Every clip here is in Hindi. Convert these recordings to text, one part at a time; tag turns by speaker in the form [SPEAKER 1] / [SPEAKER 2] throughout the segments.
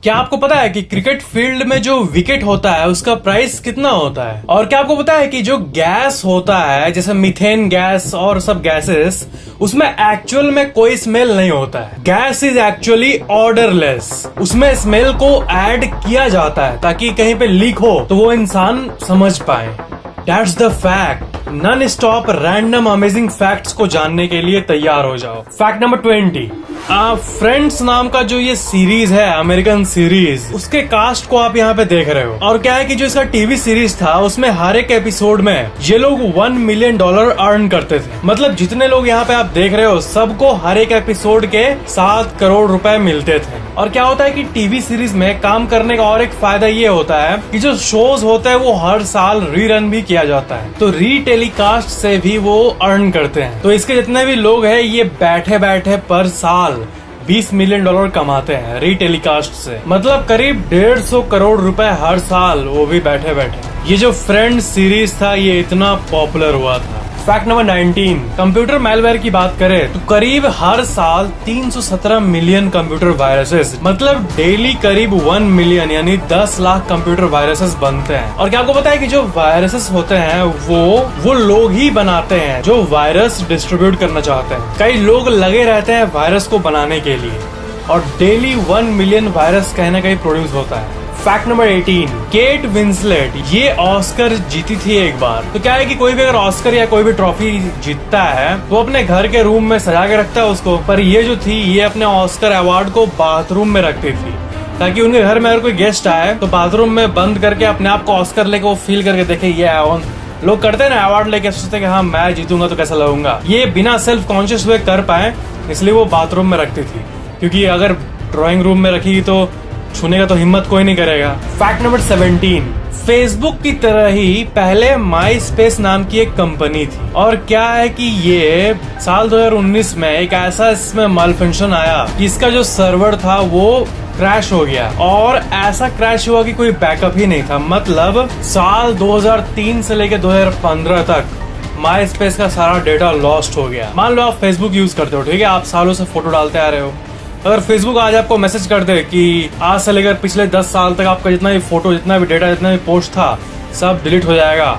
[SPEAKER 1] क्या आपको पता है कि क्रिकेट फील्ड में जो विकेट होता है उसका प्राइस कितना होता है? और क्या आपको पता है कि जो गैस होता है जैसे मीथेन गैस और सब गैसेस, उसमें एक्चुअल में कोई स्मेल नहीं होता है। Gas is actually odourless. उसमें स्मेल को ऐड किया जाता है ताकि कहीं पे लीक हो तो वो इंसान समझ पाए। That's the fact। Non stop random amazing facts को जानने के लिए तैयार हो जाओ। Fact number 20। फ्रेंड्स नाम का जो ये सीरीज है, अमेरिकन सीरीज, उसके कास्ट को आप यहाँ पे देख रहे हो। और क्या है कि जो इसका टीवी सीरीज था उसमें हर एक एपिसोड में ये लोग $1 मिलियन अर्न करते थे। मतलब जितने लोग यहाँ पे आप देख रहे हो सबको हर एक एपिसोड के 7 करोड़ रुपए मिलते थे। और क्या होता है कि टीवी सीरीज में काम करने का और एक फायदा ये होता है कि जो शोज होते हैं वो हर साल रीरन भी किया जाता है, तो टेलीकास्ट से भी वो अर्न करते हैं। तो इसके जितने भी लोग हैं ये बैठे बैठे पर साल $20 मिलियन कमाते हैं रीटेलीकास्ट से। मतलब करीब 150 करोड़ रुपए हर साल, वो भी बैठे बैठे। ये जो फ्रेंड्स सीरीज था ये इतना पॉपुलर हुआ था। Fact number 19। कंप्यूटर मैलवेयर की बात करें तो करीब हर साल 317 मिलियन कंप्यूटर वायरसेस, मतलब डेली करीब 1 मिलियन यानी 10 लाख कंप्यूटर वायरसेस बनते हैं। और क्या आपको पता है कि जो वायरसेस होते हैं वो लोग ही बनाते हैं जो वायरस डिस्ट्रीब्यूट करना चाहते हैं। कई लोग लगे रहते हैं वायरस को बनाने के लिए और डेली 1 मिलियन वायरस कहीं ना कहीं प्रोड्यूस होता है। Fact number 18। केट विंसलेट ये ऑस्कर जीती थी एक बार। तो क्या है कि कोई भी अगर ऑस्कर या कोई भी ट्रॉफी जीतता है तो अपने घर के रूम में सजा के रखता है उसको, पर ये जो थी ये अपने ऑस्कर अवार्ड को बाथरूम में रखती थी ताकि उनके घर में अगर कोई गेस्ट आए तो बाथरूम में बंद करके अपने आप को ऑस्कर लेके वो फील करके देखे ये लोग करते हैं ना अवार्ड लेके, सोचते हैं कि हाँ मैं जीतूंगा तो कैसा लगूंगा। ये बिना सेल्फ कॉन्शियस हुए कर पाए इसलिए वो बाथरूम में रखती थी, क्योंकि अगर ड्राइंग रूम में रखेगी तो छूने का तो हिम्मत कोई नहीं करेगा। Fact number 17। फेसबुक की तरह ही पहले माई स्पेस नाम की एक कंपनी थी। और क्या है कि ये साल 2019 में एक ऐसा इसमें मालफंक्शन आया कि इसका जो सर्वर था वो क्रैश हो गया। और ऐसा क्रैश हुआ कि कोई बैकअप ही नहीं था। मतलब साल 2003 से लेकर 2015 तक माई स्पेस का सारा डेटा लॉस्ट हो गया। मान लो आप फेसबुक यूज करते हो, ठीक है, आप सालों से फोटो डालते आ रहे हो। अगर फेसबुक आज आपको मैसेज कर दे कि आज से लेकर पिछले 10 साल तक आपका जितना भी फोटो, जितना भी डेटा, जितना भी पोस्ट था सब डिलीट हो जाएगा,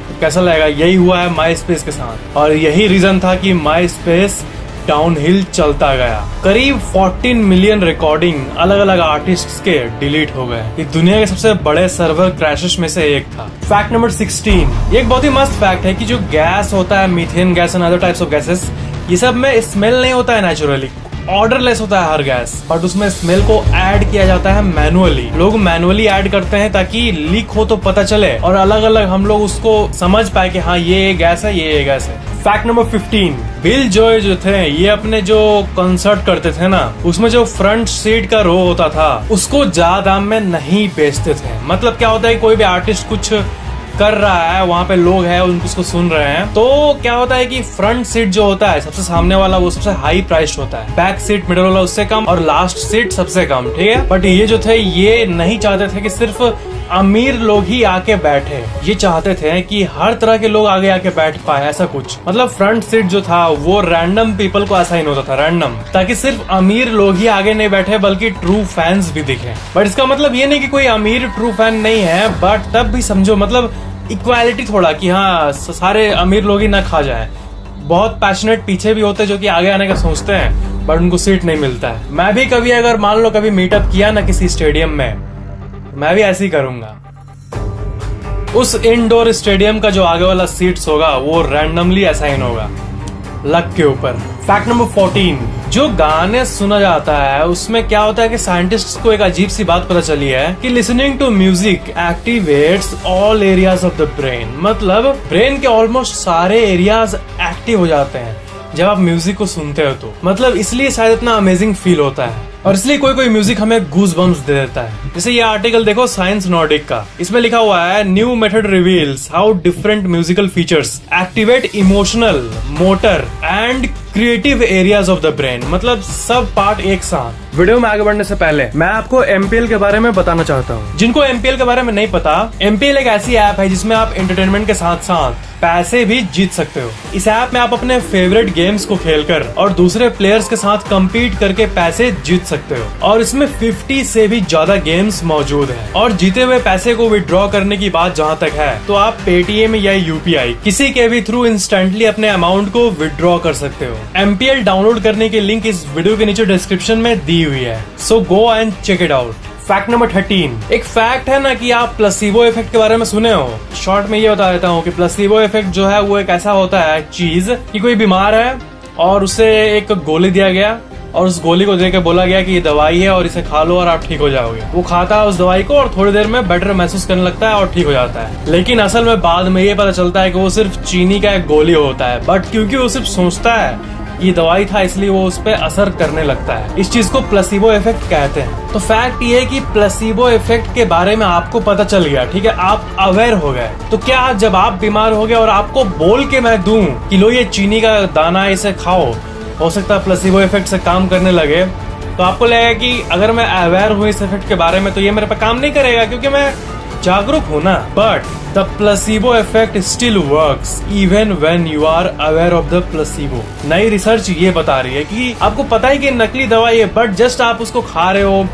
[SPEAKER 1] तो कैसा लगेगा? यही हुआ है माई स्पेस के साथ। और यही रीजन था कि माई स्पेस डाउनहिल चलता गया। करीब 14 मिलियन रिकॉर्डिंग अलग अलग आर्टिस्ट के डिलीट हो गए। ये दुनिया के सबसे बड़े सर्वर क्रैशेस में से एक था। Fact number 16। एक बहुत ही मस्त फैक्ट है कि जो गैस होता है, methane gas and other types of gases, ये सब में स्मेल नहीं होता है नेचुरली, ऑर्डरलेस होता है हर गैस, बट उसमें स्मेल को ऐड किया जाता है मैनुअली। लोग मैनुअली ऐड करते हैं ताकि लीक हो तो पता चले और अलग अलग हम लोग उसको समझ पाए कि हाँ ये गैस है, ये गैस है। Fact number 15। बिल जॉय जो थे ये अपने जो कंसर्ट करते थे ना, उसमें जो फ्रंट सीट का रो होता था उसको ज्यादा दाम में नहीं बेचते थे। मतलब क्या होता है, कोई भी आर्टिस्ट कुछ कर रहा है, वहाँ पे लोग हैं उनको उसको सुन रहे हैं, तो क्या होता है कि फ्रंट सीट जो होता है सबसे सामने वाला वो सबसे हाई प्राइस्ड होता है, बैक सीट मिडिल वाला उससे कम और लास्ट सीट सबसे कम, ठीक है। बट ये जो थे ये नहीं चाहते थे कि सिर्फ अमीर लोग ही आके बैठे, ये चाहते थे कि हर तरह के लोग आगे आके बैठ पाए, ऐसा कुछ। मतलब फ्रंट सीट जो था वो रैंडम पीपल को असाइन होता था, रैंडम, ताकि सिर्फ अमीर लोग ही आगे नहीं बैठे बल्कि ट्रू फैंस भी दिखे। बट इसका मतलब ये नहीं कि कोई अमीर ट्रू फैन नहीं है, बट तब भी समझो मतलब इक्वालिटी थोड़ा, कि हाँ सारे अमीर लोग ही ना खा जाए। बहुत पैशनेट पीछे भी होते हैं जो कि आगे आने का सोचते हैं बट उनको सीट नहीं मिलता है। मैं भी कभी अगर मान लो कभी मीटअप किया ना किसी स्टेडियम में, मैं भी ऐसे ही करूंगा। उस इंडोर स्टेडियम का जो आगे वाला सीट्स होगा वो रैंडमली असाइन होगा लक के ऊपर। Fact number 14। जो गाने सुना जाता है उसमें क्या होता है कि साइंटिस्ट्स को एक अजीब सी बात पता चली है कि listening to music activates all areas of the brain. मतलब ब्रेन के ऑलमोस्ट सारे एरियाज एक्टिव हो जाते हैं जब आप म्यूजिक को सुनते हो तो। मतलब इसलिए शायद इतना अमेजिंग फील होता है और इसलिए कोई कोई म्यूजिक हमें गूज बम्स दे देता है। जैसे ये आर्टिकल देखो साइंस नॉर्डिक का, इसमें लिखा हुआ है new method reveals how different musical features activate emotional, motor and creative areas of the brain, मतलब सब पार्ट एक साथ। वीडियो में आगे बढ़ने से पहले मैं आपको एमपीएल के बारे में बताना चाहता हूँ। जिनको एमपीएल के बारे में नहीं पता, एमपीएल एक ऐसी ऐप है जिसमें आप एंटरटेनमेंट के साथ साथ पैसे भी जीत सकते हो। इस ऐप में आप अपने फेवरेट गेम्स को खेलकर और दूसरे प्लेयर्स के साथ कम्पीट करके पैसे जीत सकते हो। और इसमें 50 से भी ज्यादा गेम्स मौजूद हैं। और जीते हुए पैसे को विड्रॉ करने की बात जहाँ तक है, तो आप पेटीएम या यूपीआई किसी के भी थ्रू इंस्टेंटली अपने अमाउंट को विड्रॉ कर सकते हो। एमपीएल डाउनलोड करने की लिंक इस वीडियो के नीचे डिस्क्रिप्शन में दी हुई है, so go and check it out. Fact number 13, एक फैक्ट है ना कि आप प्लेसिबो इफेक्ट के बारे में सुने हो। शॉर्ट में ये बता देता हूँ कि प्लेसिबो इफेक्ट जो है वो एक ऐसा होता है चीज कि कोई बीमार है और उसे एक गोली दिया गया और उस गोली को देकर बोला गया कि ये दवाई है और इसे खा लो और आप ठीक हो जाओगे। वो खाता है उस दवाई को और थोड़ी देर में बेटर महसूस करने लगता है और ठीक हो जाता है। लेकिन असल में बाद में ये पता चलता है कि वो सिर्फ चीनी का एक गोली होता है, बट क्योंकि वो सिर्फ सोचता है ये दवाई था इसलिए वो उस पर असर करने लगता है। इस चीज को प्लेसिबो इफेक्ट कहते हैं। तो फैक्ट ये है कि प्लेसिबो इफेक्ट के बारे में आपको पता चल गया, ठीक है, आप अवेयर हो गए। तो क्या जब आप बीमार हो गए और आपको बोल के मैं दूं कि लो ये चीनी का दाना इसे खाओ, हो सकता है प्लेसिबो इफेक्ट से काम करने लगे, तो आपको लगेगा कि अगर मैं अवेयर हूँ इस इफेक्ट के बारे में तो ये मेरे पे काम नहीं करेगा क्योंकि मैं जागरूक हूँ ना। But the placebo effect still works even when you are aware of the placebo. नई रिसर्च ये बता रही है कि आपको पता है कि नकली दवाई है, बट जस्ट आप उसको खा रहे हो,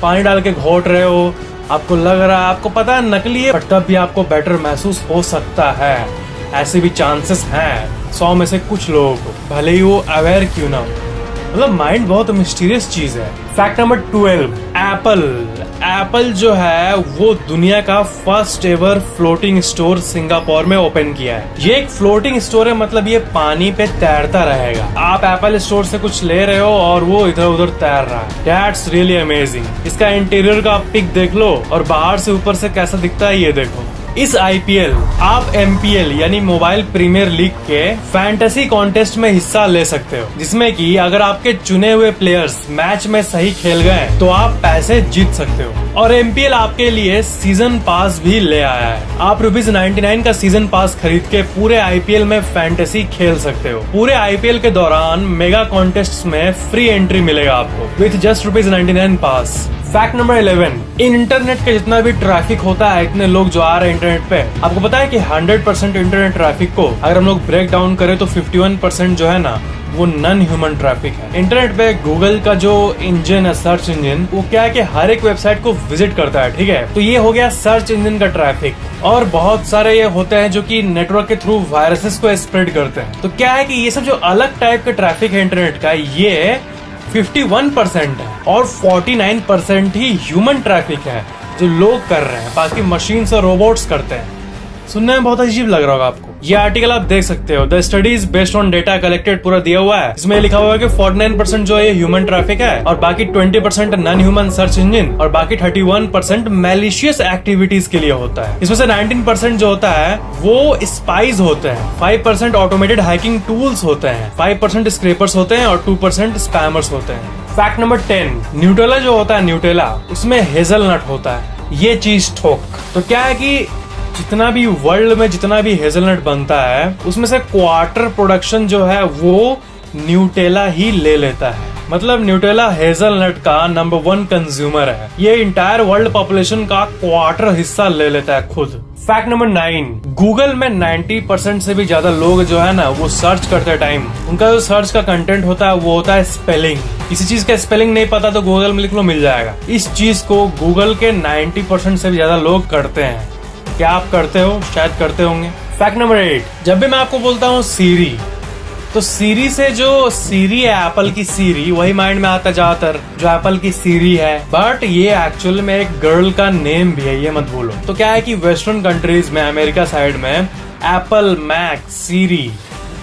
[SPEAKER 1] पानी डाल के घोट रहे हो, आपको लग रहा है, आपको पता है नकली है, बट तब भी आपको बेटर महसूस हो सकता है। ऐसे भी चांसेस हैं 100 में से कुछ लोगों को, भले ही वो अवेयर क्यों ना हो। मतलब माइंड बहुत मिस्टीरियस चीज है। फैक्ट नंबर 12, एप्पल जो है वो दुनिया का first ever floating store Singapore में ओपन किया है। ये एक फ्लोटिंग स्टोर है, मतलब ये पानी पे तैरता रहेगा। आप एप्पल स्टोर से कुछ ले रहे हो और वो इधर उधर तैर रहा है। That's really amazing. इसका इंटीरियर का पिक देख लो और बाहर से ऊपर से कैसा दिखता है ये देखो। इस आईपीएल आप एमपीएल यानी मोबाइल प्रीमियर लीग के फैंटेसी कॉन्टेस्ट में हिस्सा ले सकते हो, जिसमें कि अगर आपके चुने हुए प्लेयर्स मैच में सही खेल गए तो आप पैसे जीत सकते हो। और एमपीएल आपके लिए सीजन पास भी ले आया है। आप ₹99 का सीजन पास खरीद के पूरे आईपीएल में फैंटेसी खेल सकते हो। पूरे आईपीएल के दौरान मेगा कॉन्टेस्ट में फ्री एंट्री मिलेगा आपको with just ₹99 pass. Fact number 11, internet का जितना भी ट्रैफिक होता है, इतने लोग जो आ रहे हैं इंटरनेट पे, आपको पता है कि 100% इंटरनेट ट्रैफिक को अगर हम लोग ब्रेक डाउन करें तो 51% जो है ना वो नॉन ह्यूमन ट्रैफिक है। इंटरनेट पे गूगल का जो इंजन है, सर्च इंजन, वो क्या है कि हर एक वेबसाइट को विजिट करता है, ठीक है। तो ये हो गया सर्च इंजन का ट्रैफिक। और बहुत सारे ये होते हैं जो कि नेटवर्क के थ्रू वायरसेस को स्प्रेड करते हैं। तो क्या है कि ये सब जो अलग टाइप का ट्रैफिक है इंटरनेट का, ये 51% है और 49% ही ह्यूमन ट्रैफिक है जो लोग कर रहे हैं, बाकी मशीन्स और रोबोट्स करते हैं। सुनने में बहुत अजीब लग रहा होगा आपको। ये आर्टिकल आप देख सकते हो, the studies based on data collected पूरा दिया हुआ है। इसमें लिखा हुआ है कि 49% जो है ह्यूमन ट्रैफिक है और बाकी 20% नॉन ह्यूमन सर्च इंजन और बाकी 31% मैलिशियस एक्टिविटीज के लिए होता है। इसमें से 19% जो होता है वो स्पाइज होते हैं, 5% ऑटोमेटेड हैकिंग टूल्स होते हैं, 5% स्क्रैपर्स होते हैं और 2% स्पैमर्स होते हैं। फैक्ट नंबर 10, न्यूटेला जो होता है, न्यूटेला उसमें हेजलनट होता है। ये चीज ठोक। तो क्या है कि जितना भी वर्ल्ड में जितना भी हेजलनट बनता है उसमें से क्वार्टर प्रोडक्शन जो है वो न्यूटेला ही ले लेता है। मतलब न्यूटेला हेजलनट का नंबर 1 कंज्यूमर है। ये इंटायर वर्ल्ड पॉपुलेशन का क्वार्टर हिस्सा ले लेता है खुद। फैक्ट नंबर 9, गूगल में 90% से भी ज्यादा लोग जो है ना वो सर्च करते टाइम उनका जो सर्च का कंटेंट होता है वो होता है स्पेलिंग। किसी चीज का स्पेलिंग नहीं पता तो गूगल में लिख लो, मिल जाएगा। इस चीज को गूगल के 90% से भी ज्यादा लोग करते हैं। क्या आप करते हो? शायद करते होंगे। फैक्ट नंबर 8, जब भी मैं आपको बोलता हूँ सीरी, तो सीरी से जो सीरी है एप्पल की सीरी, वही माइंड में आता है ज्यादातर जो एप्पल की सीरी है, बट ये एक्चुअल में एक गर्ल का नेम भी है, ये मत भूलो। तो क्या है कि वेस्टर्न कंट्रीज में, अमेरिका साइड में एप्पल, मैक, सीरी,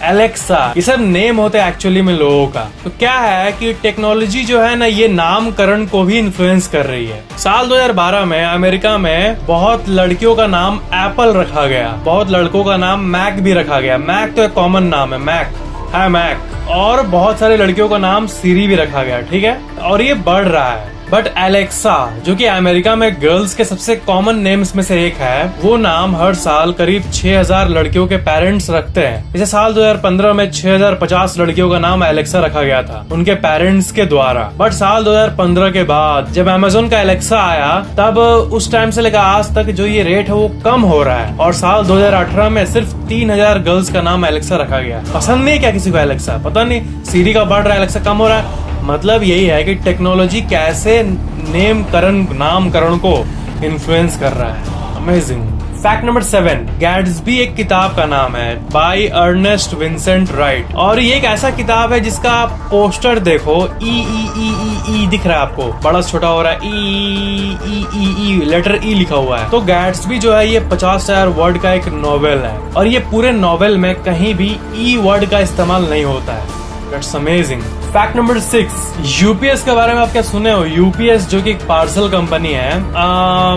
[SPEAKER 1] एलेक्सा, ये सब नेम होते हैं एक्चुअली में लोगों का। तो क्या है कि टेक्नोलॉजी जो है ना ये नामकरण को भी इन्फ्लुएंस कर रही है। साल 2012 में अमेरिका में बहुत लड़कियों का नाम एप्पल रखा गया, बहुत लड़कों का नाम मैक भी रखा गया। मैक तो एक कॉमन नाम है, मैक है मैक। और बहुत सारे लड़कियों का नाम सीरी भी रखा गया, ठीक है। और ये बढ़ रहा है। बट एलेक्सा, जो कि अमेरिका में गर्ल्स के सबसे कॉमन नेम्स में से एक है, वो नाम हर साल करीब 6000 लड़कियों के पेरेंट्स रखते हैं। जैसे साल 2015 में 6050 लड़कियों का नाम एलेक्सा रखा गया था उनके पेरेंट्स के द्वारा। बट साल 2015 के बाद जब अमेज़न का एलेक्सा आया, तब उस टाइम से लेकर आज तक जो ये रेट है वो कम हो रहा है, और साल 2018 में सिर्फ 3000 गर्ल्स का नाम एलेक्सा रखा गया। पसंद नहीं क्या किसी को एलेक्सा? पता नहीं, सीरी का बढ़ रहा है, एलेक्सा कम हो रहा है। मतलब यही है कि टेक्नोलॉजी कैसे नामकरण को इन्फ्लुएंस कर रहा है। अमेजिंग। फैक्ट नंबर 7, गैट्सबी एक किताब का नाम है बाय अर्नेस्ट विंसेंट राइट, और ये एक ऐसा किताब है जिसका आप पोस्टर देखो, ई दिख रहा है आपको, बड़ा छोटा हो रहा है, ई लेटर ई लिखा हुआ है। तो गैट्सबी जो है ये 50,000 वर्ड का एक नॉवेल है, और ये पूरे नॉवेल में कहीं भी ई वर्ड का इस्तेमाल नहीं होता है। That's amazing. Fact number 6, UPS के बारे में आप क्या सुने हो? यूपीएस जो कि एक पार्सल कंपनी है।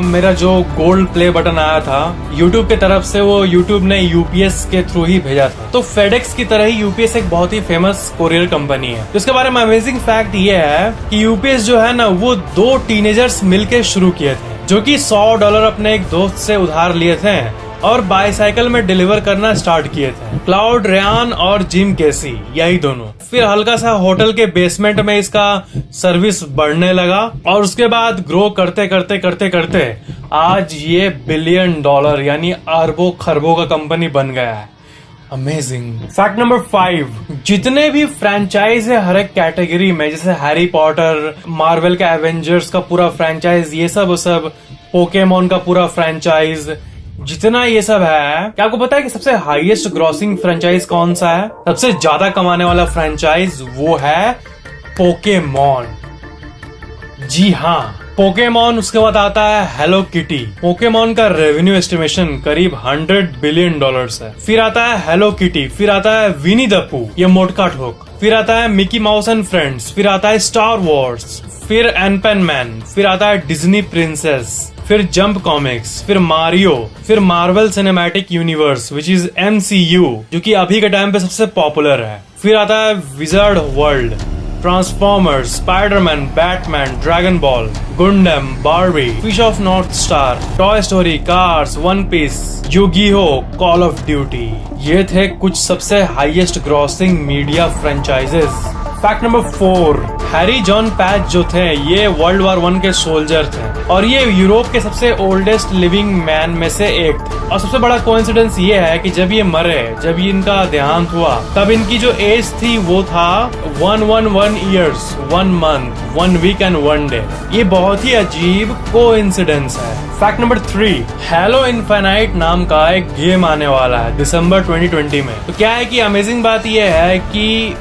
[SPEAKER 1] मेरा जो गोल्ड प्ले बटन आया था यूट्यूब की तरफ से, वो यूट्यूब ने यूपीएस के थ्रू ही भेजा था। तो फेडेक्स की तरह ही यूपीएस एक बहुत ही फेमस कोरियर कंपनी है। तो इसके बारे में अमेजिंग फैक्ट ये है कि यूपीएस जो है ना, वो 2 टीनेजर्स मिलकर शुरू किए थे, जो कि $100 अपने एक दोस्त से उधार लिए थे और बाईसाइकिल में डिलीवर करना स्टार्ट किए थे। क्लाउड रेयान और जिम केसी, यही दोनों। फिर हल्का सा होटल के बेसमेंट में इसका सर्विस बढ़ने लगा, और उसके बाद ग्रो करते करते करते करते आज ये $1 बिलियन यानी अरबों खरबों का कंपनी बन गया है। अमेजिंग। फैक्ट नंबर 5, जितने भी फ्रेंचाइज है हर एक कैटेगरी में, जैसे हैरी पॉटर, मार्वल का एवेंजर्स का पूरा फ्रेंचाइज, ये सब पोकेमोन का पूरा फ्रेंचाइज, जितना ये सब है, क्या आपको पता है कि सबसे हाईएस्ट ग्रॉसिंग फ्रेंचाइज कौन सा है? सबसे ज्यादा कमाने वाला फ्रेंचाइज वो है पोकेमोन। जी हाँ, पोकेमोन। उसके बाद आता है हेलो किटी। पोकेमोन का रेवेन्यू एस्टिमेशन करीब $100 बिलियन है। फिर आता है हेलो किटी, फिर आता है विनी द पू, ये मोटका ठोक, फिर आता है मिकी माउस एंड फ्रेंड्स, फिर आता है स्टार वॉर्स, फिर एनपेन मैन, फिर आता है डिज्नी प्रिंसेस, फिर जंप कॉमिक्स, फिर मारियो, फिर Marvel cinematic universe which is MCU, जो कि अभी के टाइम पे सबसे पॉपुलर है। फिर आता है Wizard World, Transformers, Spiderman, Batman, Dragon Ball, Gundam, Barbie, Fist of North Star, Toy Story, Cars, One Piece, Yugioh, Call of Duty. ये थे कुछ सबसे highest grossing media franchises. Fact number 4, Harry John Patch जो थे ये World War I के सोल्जर थे, और ये यूरोप के सबसे ओल्डेस्ट लिविंग मैन में से एक थे। और सबसे बड़ा कोइंसिडेंस ये है कि जब ये मरे, जब ये इनका देहांत हुआ, तब इनकी जो एज थी वो था 111 years, 1 month, 1 week and 1 day। ये बहुत ही अजीब कोइंसिडेंस है। फैक्ट नंबर 3, हैलो इनफिनाइट नाम का एक गेम आने वाला है दिसंबर 2020 में। तो क्या है कि अमेजिंग बात ये है कि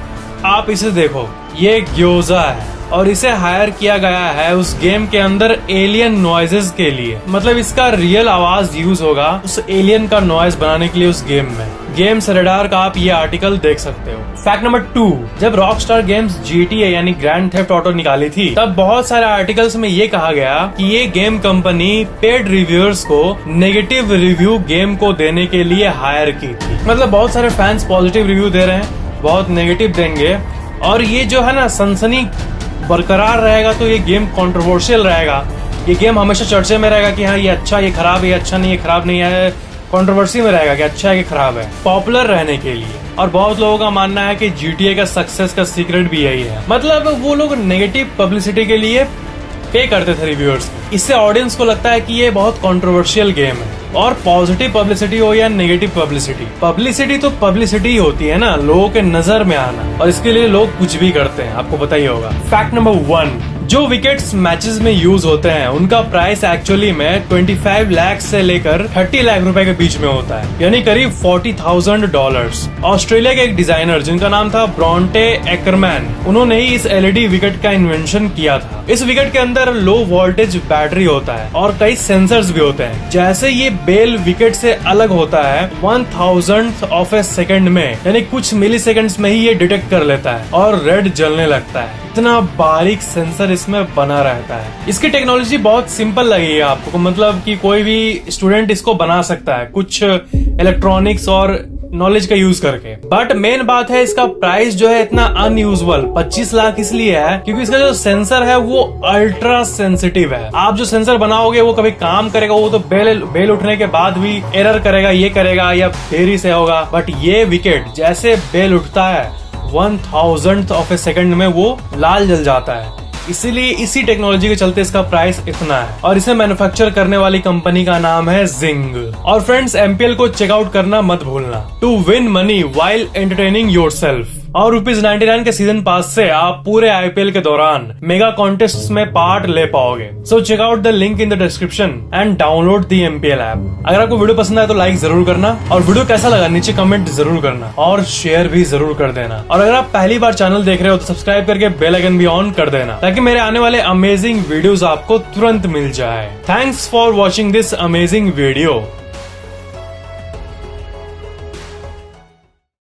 [SPEAKER 1] आप इसे देखो, ये ग्योजा है, और इसे हायर किया गया है उस गेम के अंदर एलियन नॉइजेस के लिए। मतलब इसका रियल आवाज यूज होगा उस एलियन का नॉइज बनाने के लिए उस गेम में। गेम्स रेडार का आप ये आर्टिकल देख सकते हो। फैक्ट नंबर 2, जब रॉकस्टार गेम्स GTA यानी ग्रैंड थेफ्ट ऑटो निकाली थी, तब बहुत सारे आर्टिकल्स में ये कहा गया कि ये गेम कंपनी पेड रिव्यूअर्स को नेगेटिव रिव्यू गेम को देने के लिए हायर की थी। मतलब बहुत सारे फैंस पॉजिटिव रिव्यू दे रहे हैं, बहुत नेगेटिव देंगे, और ये जो है ना सनसनी बरकरार रहेगा, तो ये गेम कंट्रोवर्शियल रहेगा। ये गेम हमेशा चर्चे में रहेगा कि हाँ ये अच्छा, ये खराब है, ये अच्छा नहीं, ये खराब नहीं है। कंट्रोवर्सी में रहेगा कि अच्छा है कि खराब है, पॉपुलर रहने के लिए। और बहुत लोगों का मानना है कि GTA का सक्सेस का सीक्रेट भी यही है। मतलब वो लोग नेगेटिव पब्लिसिटी के लिए पे करते थे रिव्यूअर्स। इससे ऑडियंस को लगता है कि ये बहुत कंट्रोवर्शियल गेम है। और पॉजिटिव पब्लिसिटी हो या नेगेटिव पब्लिसिटी तो पब्लिसिटी ही होती है ना, लोगों के नजर में आना, और इसके लिए लोग कुछ भी करते हैं, आपको पता ही होगा। फैक्ट नंबर 1, जो विकेट्स मैचेस में यूज होते हैं उनका प्राइस एक्चुअली में 25 लाख से लेकर 30 लाख रुपए के बीच में होता है, यानी करीब $40,000। ऑस्ट्रेलिया के एक डिजाइनर जिनका नाम था ब्रॉन्टे एकरमैन, उन्होंने ही इस LED विकेट का इन्वेंशन किया था। इस विकेट के अंदर लो वोल्टेज बैटरी होता है और कई सेंसर्स भी होते हैं। जैसे ये बेल विकेट से अलग होता है 1,000th ऑफ ए सेकंड में, यानी कुछ मिली सेकंड्स में ही ये डिटेक्ट कर लेता है और रेड जलने लगता है। इतना बारीक सेंसर इसमें बना रहता है। इसकी टेक्नोलॉजी बहुत सिंपल लगी आपको, मतलब कि कोई भी स्टूडेंट इसको बना सकता है। कुछ इलेक्ट्रॉनिक्स और नॉलेज का यूज करके। बट मेन बात है इसका प्राइस जो है इतना अनयूजुअल 25 लाख इसलिए है क्योंकि इसका जो सेंसर है वो अल्ट्रा सेंसिटिव है। आप जो सेंसर बनाओगे वो कभी काम करेगा, वो तो बेल उठने के बाद भी एरर करेगा, ये करेगा या देरी से होगा। बट ये विकेट जैसे बेल उठता है 1,000th ऑफ ए सेकंड में वो लाल जल जाता है। इसीलिए इसी टेक्नोलॉजी के चलते इसका प्राइस इतना है और इसे मैन्युफैक्चर करने वाली कंपनी का नाम है जिंग। और फ्रेंड्स, MPL को चेकआउट करना मत भूलना to win money while entertaining yourself. और ₹99 के सीजन पास से आप पूरे IPL के दौरान मेगा कॉन्टेस्ट में पार्ट ले पाओगे। So check out the link in the description and download the MPL app. अगर आपको वीडियो पसंद आए तो लाइक जरूर करना और वीडियो कैसा लगा नीचे कमेंट जरूर करना और शेयर भी जरूर कर देना। और अगर आप पहली बार चैनल देख रहे हो तो सब्सक्राइब करके बेल आइकन भी ऑन कर देना ताकि मेरे आने वाले अमेजिंग वीडियोस आपको तुरंत मिल जाए। Thanks for watching this amazing video.